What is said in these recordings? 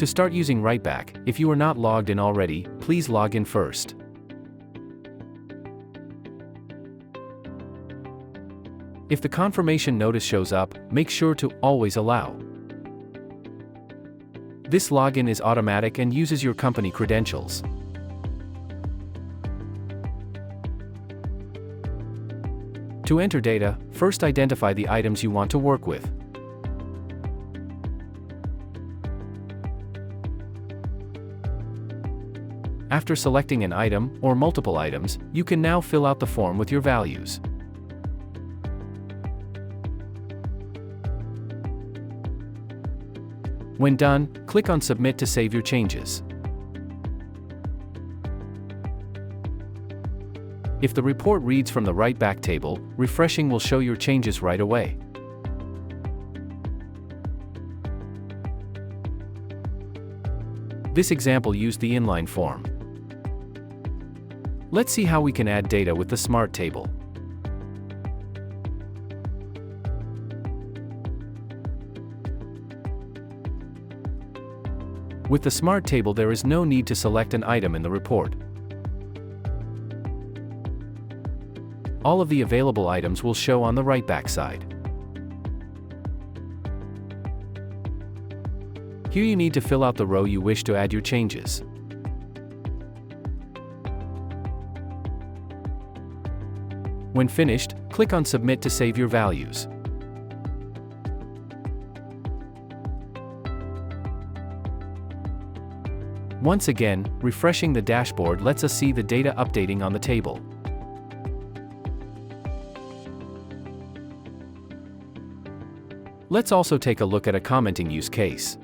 To start using Writeback, if you are not logged in already, please log in first. If the confirmation notice shows up, make sure to always allow. This login is automatic and uses your company credentials. To enter data, first identify the items you want to work with. After selecting an item, or multiple items, you can now fill out the form with your values. When done, click on Submit to save your changes. If the report reads from the Writeback table, refreshing will show your changes right away. This example used the inline form. Let's see how we can add data with the Smart Table. With the Smart Table, there is no need to select an item in the report. All of the available items will show on the Writeback side. Here you need to fill out the row you wish to add your changes. When finished, click on Submit to save your values. Once again, refreshing the dashboard lets us see the data updating on the table. Let's also take a look at a commenting use case.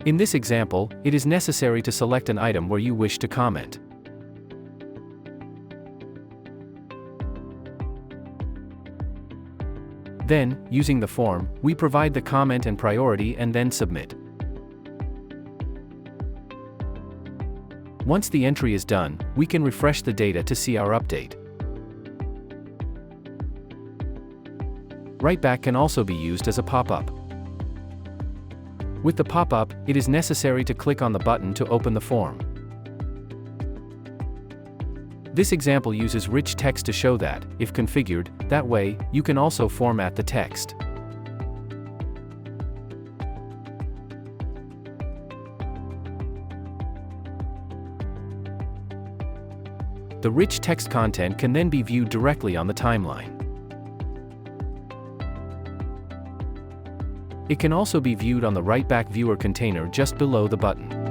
In this example, it is necessary to select an item where you wish to comment. Then, using the form, we provide the comment and priority and then submit. Once the entry is done, we can refresh the data to see our update. Writeback can also be used as a pop-up. With the pop-up, it is necessary to click on the button to open the form. This example uses rich text to show that, if configured, that way, you can also format the text. The rich text content can then be viewed directly on the timeline. It can also be viewed on the Writeback Viewer container just below the button.